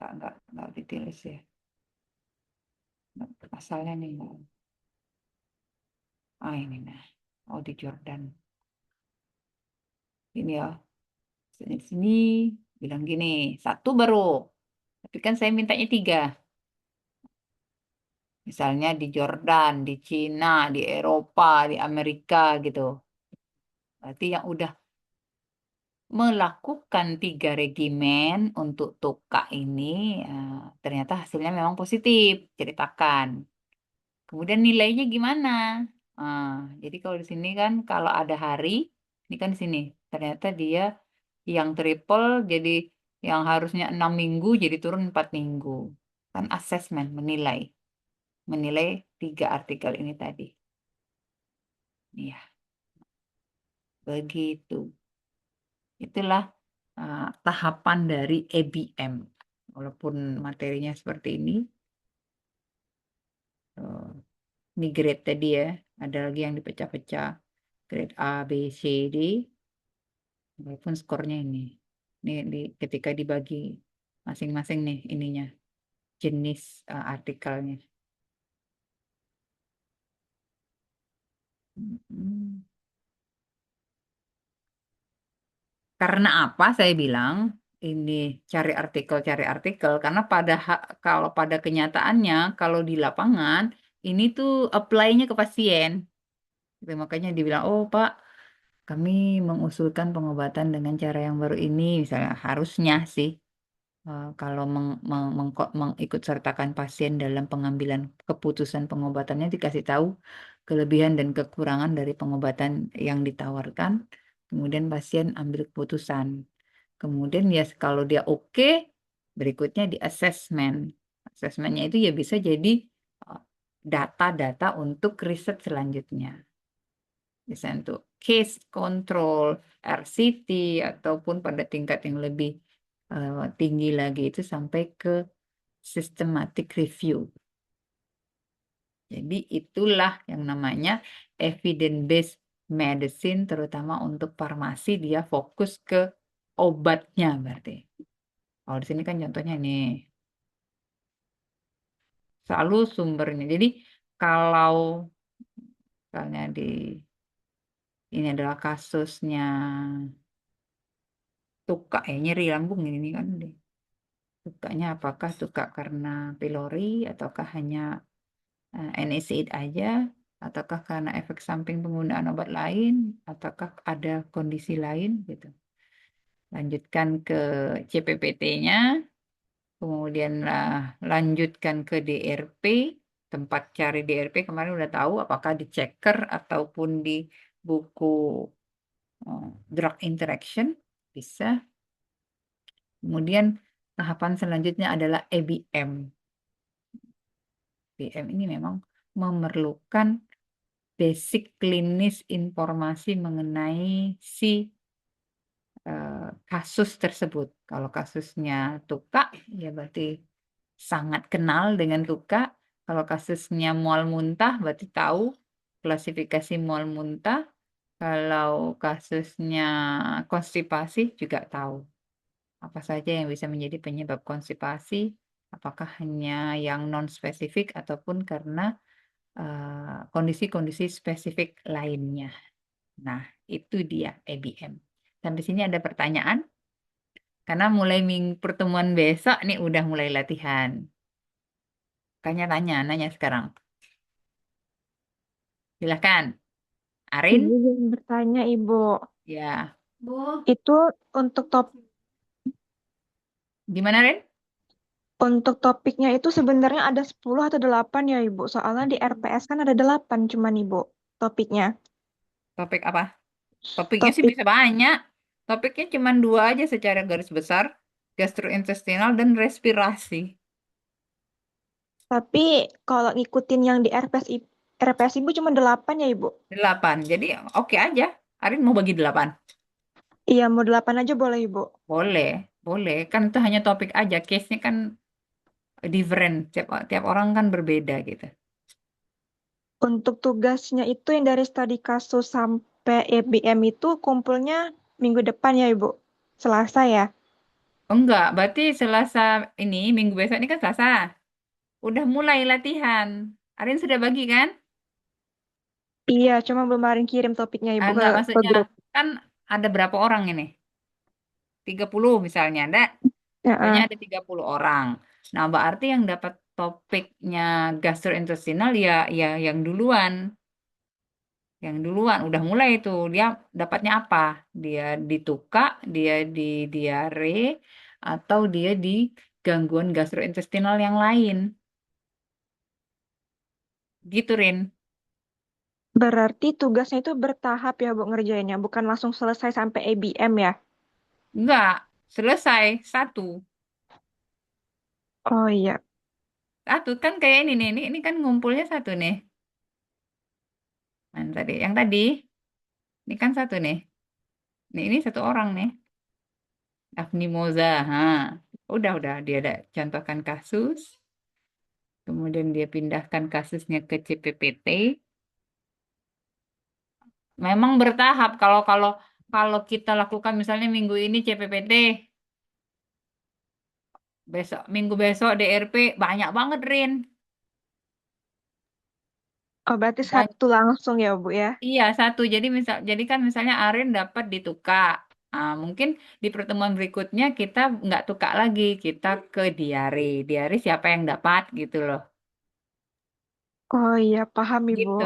Enggak ditulis ya. Asalnya nih. Ah ini nah. Oh di Jordan. Ini ya. Sini bilang gini, satu baru. Tapi kan saya mintanya 3. Misalnya di Jordan, di Cina, di Eropa, di Amerika gitu. Berarti yang udah melakukan 3 regimen untuk TUKA ini, ternyata hasilnya memang positif, ceritakan. Kemudian nilainya gimana? Nah, jadi kalau di sini kan kalau ada hari, ini kan di sini, ternyata dia yang triple jadi yang harusnya 6 minggu jadi turun 4 minggu. Kan asesmen, menilai 3 artikel ini tadi. Iya, begitu. Itulah tahapan dari EBM. Walaupun materinya seperti ini, Tuh. Ini grade tadi ya. Ada lagi yang dipecah-pecah. Grade A, B, C, D. Walaupun skornya ini. Ketika dibagi masing-masing nih ininya. Jenis artikelnya. Hmm. Karena apa saya bilang ini cari artikel karena kalau pada kenyataannya kalau di lapangan ini tuh apply-nya ke pasien. Gitu, makanya dibilang, oh Pak, kami mengusulkan pengobatan dengan cara yang baru ini, misalnya harusnya sih kalau mengikut sertakan pasien dalam pengambilan keputusan pengobatannya dikasih tahu kelebihan dan kekurangan dari pengobatan yang ditawarkan, kemudian pasien ambil keputusan. Kemudian ya kalau dia oke, berikutnya di assessment. Assessmentnya itu ya bisa jadi uh, data-data untuk riset selanjutnya. Bisa untuk case control, RCT, ataupun pada tingkat yang lebih tinggi lagi itu sampai ke systematic review. Jadi itulah yang namanya evidence-based medicine, terutama untuk farmasi dia fokus ke obatnya berarti. Kalau di sini kan contohnya nih, selalu sumbernya. Jadi kalau misalnya ini adalah kasusnya tuka nyeri lambung ini kan deh. Tukanya apakah tuka karena pylori ataukah hanya NSAID aja ataukah karena efek samping penggunaan obat lain ataukah ada kondisi lain gitu. Lanjutkan ke CPPT-nya, kemudian lanjutkan ke DRP, tempat cari DRP kemarin udah tahu apakah di checker ataupun di buku drug interaction bisa. Kemudian tahapan selanjutnya adalah EBM. EBM ini memang memerlukan basic klinis informasi mengenai si kasus tersebut. Kalau kasusnya tuka, ya berarti sangat kenal dengan tuka. Kalau kasusnya mual muntah, berarti tahu klasifikasi mual muntah. Kalau kasusnya konstipasi, juga tahu apa saja yang bisa menjadi penyebab konstipasi. Apakah hanya yang non-spesifik ataupun karena kondisi-kondisi spesifik lainnya. Nah, itu dia EBM. Sampai sini ada pertanyaan? Karena mulai pertemuan besok nih udah mulai latihan. Tanya-tanya, nanya sekarang. Silakan. Arin? Izin bertanya, Ibu. Ya. Itu untuk Gimana, Rin? untuk topiknya itu sebenarnya ada 10 atau 8 ya, Ibu. Soalnya di RPS kan ada 8 cuman, Ibu, topiknya. Topik apa? Topiknya sih Topik, bisa banyak. Topiknya cuma dua aja secara garis besar. Gastrointestinal dan respirasi. tapi kalau ngikutin yang di RPS Ibu cuma 8 ya, Ibu? 8. Jadi oke aja. Arin mau bagi 8. Iya, mau 8 aja boleh, Ibu. Boleh, boleh. Kan itu hanya topik aja. Case-nya kan different. Tiap orang kan berbeda gitu. Untuk tugasnya itu yang dari studi kasus sampai EBM itu kumpulnya minggu depan ya, Ibu? Selasa ya? Oh, enggak, berarti Selasa ini, minggu besok ini kan Selasa. Udah mulai latihan. Arin sudah bagi kan? Iya, cuma belum kemarin kirim topiknya Ibu Enggak, ke maksudnya grup. kan ada berapa orang ini? 30 misalnya, ada. Ya, Pokoknya ada 30 orang. Nah, berarti yang dapat topiknya gastrointestinal ya yang duluan. Yang duluan udah mulai itu. Dia dapatnya apa? Dia ditukak, dia di diare, atau dia di gangguan gastrointestinal yang lain. Gitu, Rin. berarti tugasnya itu bertahap ya, Bu, ngerjainnya. Bukan langsung selesai sampai ABM ya? Enggak, selesai. Satu. Oh iya. Satu kan kayak ini nih. Ini kan ngumpulnya satu nih. Yang tadi. Ini kan satu nih. Ini satu orang nih. Afni Moza. Ha. Udah. Dia ada contohkan kasus. kemudian dia pindahkan kasusnya ke CPPT. Memang bertahap. Kalau kalau kalau kita lakukan misalnya minggu ini CPPT, besok minggu besok DRP banyak banget, Rin. Oh, berarti Banyak. satu langsung ya, Bu ya? Iya, satu. Jadi kan misalnya Arin dapat ditukar. Mungkin di pertemuan berikutnya kita nggak tukar lagi, kita ke diare. Diare siapa yang dapat gitu loh. Oh iya, paham Ibu. Gitu.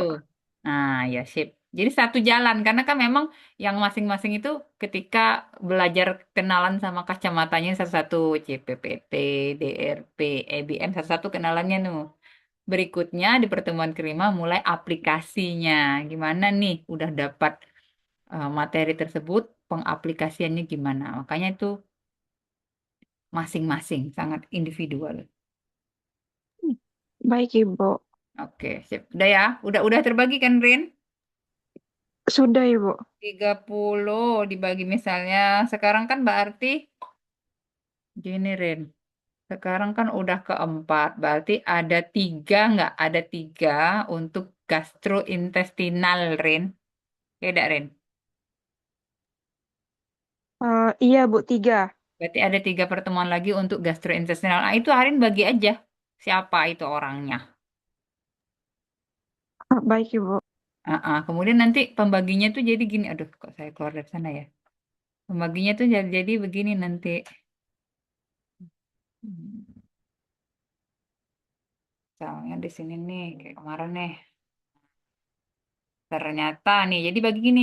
Nah, ya sip. Jadi satu jalan karena kan memang yang masing-masing itu ketika belajar kenalan sama kacamatanya satu-satu CPPT, DRP, EBM satu-satu kenalannya nuh. Berikutnya di pertemuan kelima mulai aplikasinya. Gimana nih? Udah dapat materi tersebut, pengaplikasiannya gimana? Makanya itu masing-masing, sangat individual. Baik Ibu. Oke, sip. Udah ya? Udah terbagi kan, Rin? Sudah Ibu. 30 dibagi misalnya sekarang kan berarti gini Rin, sekarang kan udah keempat berarti ada tiga nggak, ada tiga untuk gastrointestinal Rin, beda Rin, Iya Bu, 3. berarti ada tiga pertemuan lagi untuk gastrointestinal. Nah itu Arin bagi aja siapa itu orangnya. Baik Ibu. Kemudian nanti pembaginya tuh jadi gini, aduh kok saya keluar dari sana ya, pembaginya tuh jadi begini nanti. Hmm, Misalnya di sini nih kayak kemarin nih. Ternyata nih, jadi bagi gini,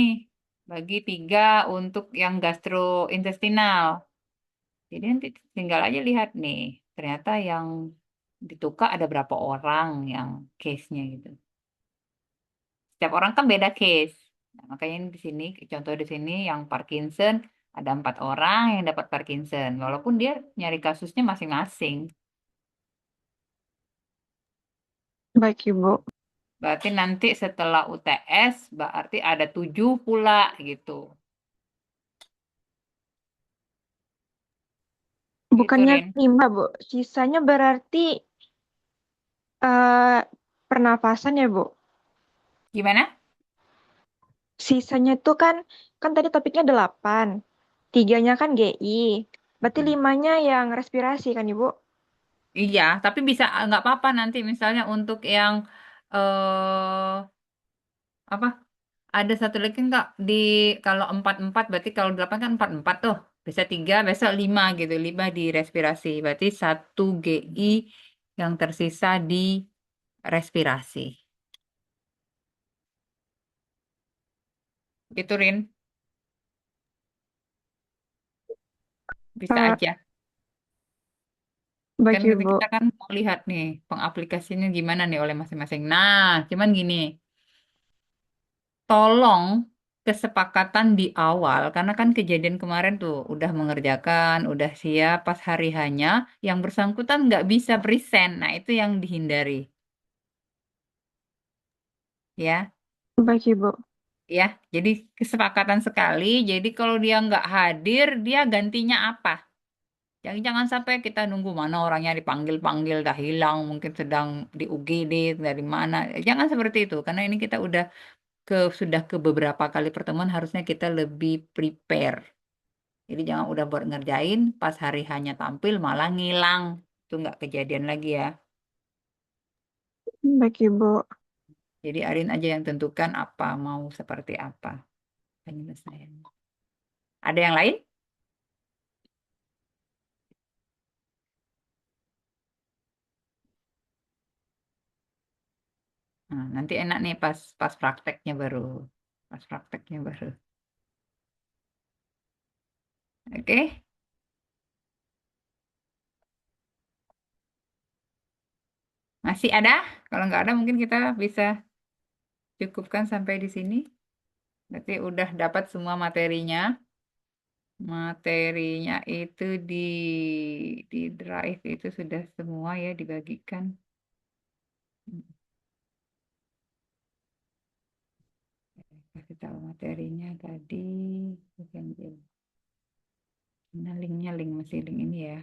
bagi tiga untuk yang gastrointestinal. Jadi nanti tinggal aja lihat nih, ternyata yang ditukar ada berapa orang yang case-nya gitu. Setiap orang kan beda case. Nah, makanya ini di sini, contoh di sini yang Parkinson, ada 4 orang yang dapat Parkinson, walaupun dia nyari kasusnya masing-masing. Baik Ibu. Berarti nanti setelah UTS, berarti ada 7 pula gitu. Gitu, Bukannya Rin. 5 Bu. Sisanya berarti eh pernafasan ya Bu. Gimana? Sisanya itu kan, kan tadi topiknya 8. Tiganya kan GI. Berarti Mm. 5-nya yang respirasi kan Ibu? Iya, tapi bisa nggak apa-apa nanti misalnya untuk yang apa? Ada satu lagi nggak di kalau 4-4 berarti kalau 8 kan 4-4 tuh. Bisa 3, besok 5 gitu. 5 di respirasi. Berarti satu GI yang tersisa di respirasi. Gitu, Rin. Bisa Eh, aja. Kan Baik kita Ibu. kita kan mau lihat nih pengaplikasinya gimana nih oleh masing-masing. Nah, cuman gini. Tolong kesepakatan di awal, karena kan kejadian kemarin tuh udah mengerjakan, udah siap, pas hari hanya yang bersangkutan nggak bisa present. Nah, itu yang dihindari, ya, Baik Ibu. ya. Jadi kesepakatan sekali. Jadi kalau dia nggak hadir, dia gantinya apa? Jangan sampai kita nunggu mana orangnya dipanggil-panggil, dah hilang, mungkin sedang di UGD dari mana. Jangan seperti itu, karena ini kita sudah ke beberapa kali pertemuan harusnya kita lebih prepare. Jadi jangan udah buat ngerjain, pas hari hanya tampil malah ngilang. Itu nggak kejadian lagi ya. Baik Ibu. Jadi Arin aja yang tentukan apa mau seperti apa penyelesaian. Ada yang lain? Nah, nanti enak nih pas pas prakteknya baru. Pas prakteknya baru. Oke? Masih ada? Kalau nggak ada mungkin kita bisa cukupkan sampai di sini. Berarti udah dapat semua materinya. Materinya itu di drive itu sudah semua ya dibagikan. Kasih tahu materinya tadi. Bukan dia. Nah, linknya link masih link ini ya.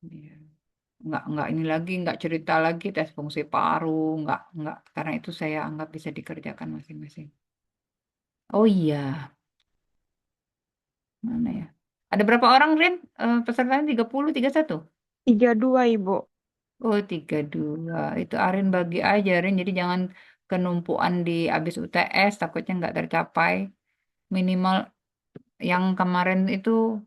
Ya. Nggak ini lagi, nggak cerita lagi tes fungsi paru, nggak, karena itu saya anggap bisa dikerjakan masing-masing. Oh iya, mana ya? Ada berapa orang, Rin? Pesertanya 30, 31? 32, Ibu. Oh, 32. Itu Arin bagi aja, Rin. Jadi jangan kenumpuan di abis UTS, takutnya nggak tercapai. Minimal yang kemarin itu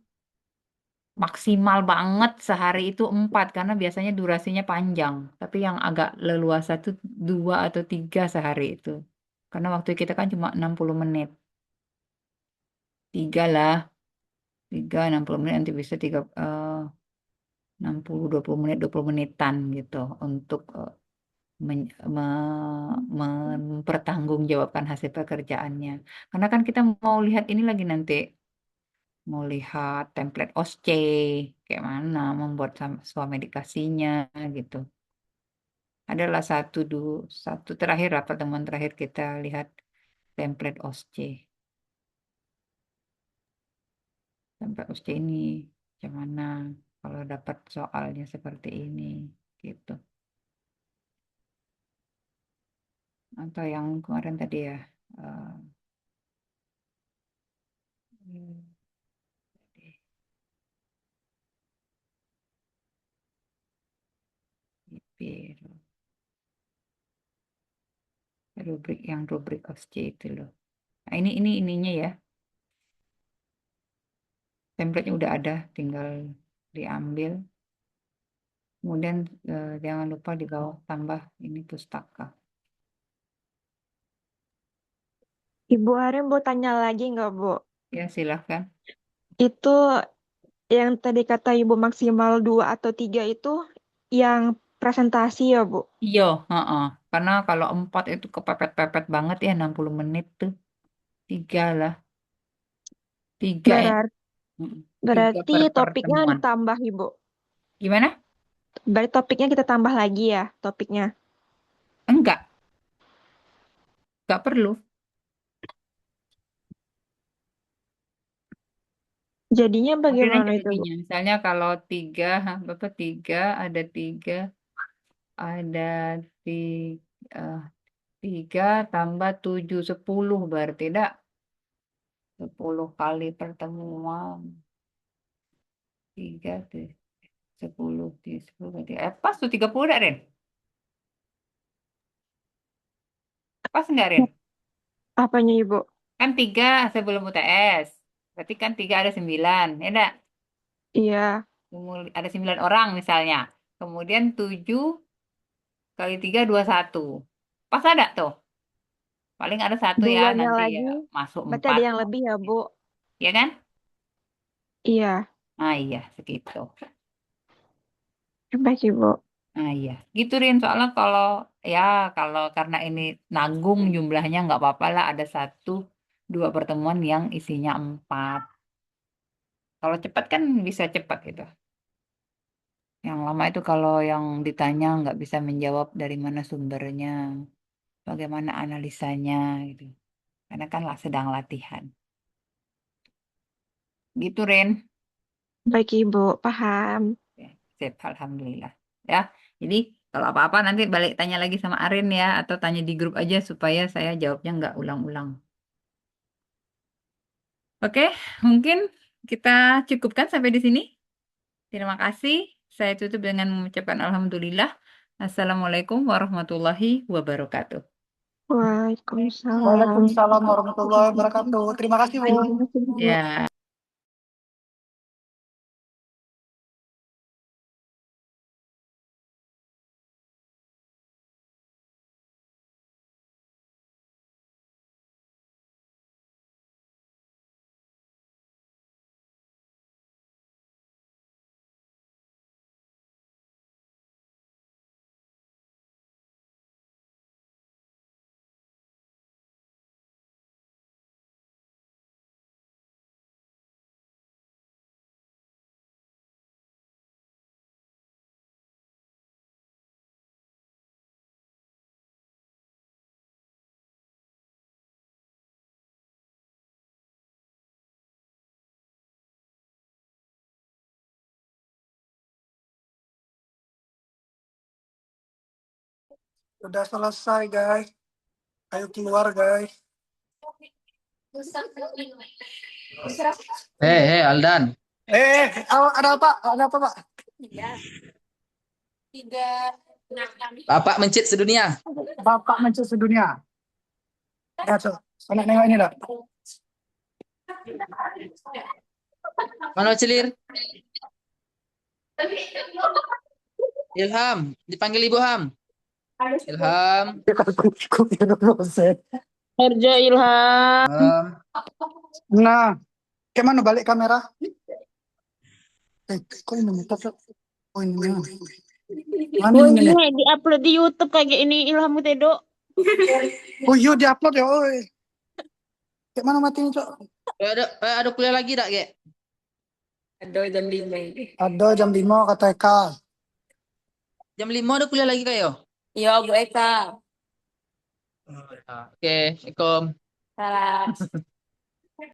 maksimal banget sehari itu 4, karena biasanya durasinya panjang. Tapi yang agak leluasa itu 2 atau 3 sehari itu. Karena waktu kita kan cuma 60 menit. 3 lah, 3, 60 menit nanti bisa 60, 20 menit, 20 menitan gitu untuk mempertanggungjawabkan hasil pekerjaannya. Karena kan kita mau lihat ini lagi nanti, mau lihat template OSCE, kayak mana membuat suam medikasinya gitu. Adalah satu terakhir lah, pertemuan terakhir kita lihat template OSCE. Template OSCE ini gimana kalau dapat soalnya seperti ini gitu. Atau yang kemarin tadi ya. eh, IP, rubrik OSCE itu loh. Nah, ini ininya ya. Template-nya udah ada, tinggal diambil. Kemudian jangan lupa di bawah tambah ini pustaka. Ibu Arin mau tanya lagi nggak, Bu? Ya, silahkan. Itu yang tadi kata Ibu maksimal 2 atau 3 itu yang presentasi ya, Bu? Iya, heeh. Karena kalau 4 itu kepepet-pepet banget ya, 60 menit tuh. 3 lah. 3 ya. Berar- Mm, 3 Berarti per topiknya pertemuan. ditambah, Ibu. Gimana? Berarti topiknya kita tambah lagi ya, topiknya. Enggak perlu. Jadinya Mungkin aja bagaimana itu, Bu? baginya. Misalnya kalau 3, Bapak 3, ada tiga, 3 tambah 7, 10 berarti dah. 10 kali pertemuan. 3 tuh, 10, 10 berarti. Pas tuh 30 dah, Ren? Pas nggak, Ren? Apanya, Ibu? Kan 3 sebelum UTS. Berarti kan 3 ada 9, ya enggak? Iya, Ada 9 orang misalnya. Kemudian 7 kali 3, 21. Pas ada tuh. Paling ada satu ya duanya nanti ya lagi, masuk berarti 4. ada yang lebih ya, Bu? Ya kan? Iya, Ah iya, segitu. baik, Ibu. Ah iya, gitu Rin. Soalnya ya kalau karena ini nanggung jumlahnya nggak apa-apa lah. Ada 1, 2 pertemuan yang isinya 4. Kalau cepat kan bisa cepat gitu. Yang lama itu kalau yang ditanya nggak bisa menjawab dari mana sumbernya, bagaimana analisanya gitu. Karena kan lah sedang latihan. Gitu Rin. Baik, Ibu. Paham. Ya, sip, alhamdulillah. Ya, jadi kalau apa-apa nanti balik tanya lagi sama Arin ya, atau tanya di grup aja supaya saya jawabnya nggak ulang-ulang. Oke, mungkin kita cukupkan sampai di sini. Terima kasih. Saya tutup dengan mengucapkan alhamdulillah. Assalamualaikum warahmatullahi wabarakatuh. Waalaikumsalam. Waalaikumsalam warahmatullahi wabarakatuh. Terima kasih, Bu. Terima kasih, Bu. Ya. Udah selesai, guys. Ayo keluar, guys. Hei, Aldan. Ada apa? Ada apa, Pak? Bapak mencit sedunia. Bapak mencuri sedunia. Ya, so. Anak nengok ini, dah. Mana Celir? Ilham, dipanggil Ibu Ham. Ilham. Kerja Ilham. Nah, kemana balik kamera? Kok ini minta, Cok? Oh, ini. Mana Oh ini? ini diupload di YouTube kayak ini Ilham Tedo. Oh, iya, diupload ya, oi. Kayak mana matinya, Cok? Ada kuliah lagi tak, Ge? Ada jam 5. Ada jam 5 kata Eka. Jam 5 ada kuliah lagi kayo? Iya Bu Eka. Oke, Assalamualaikum. Salam.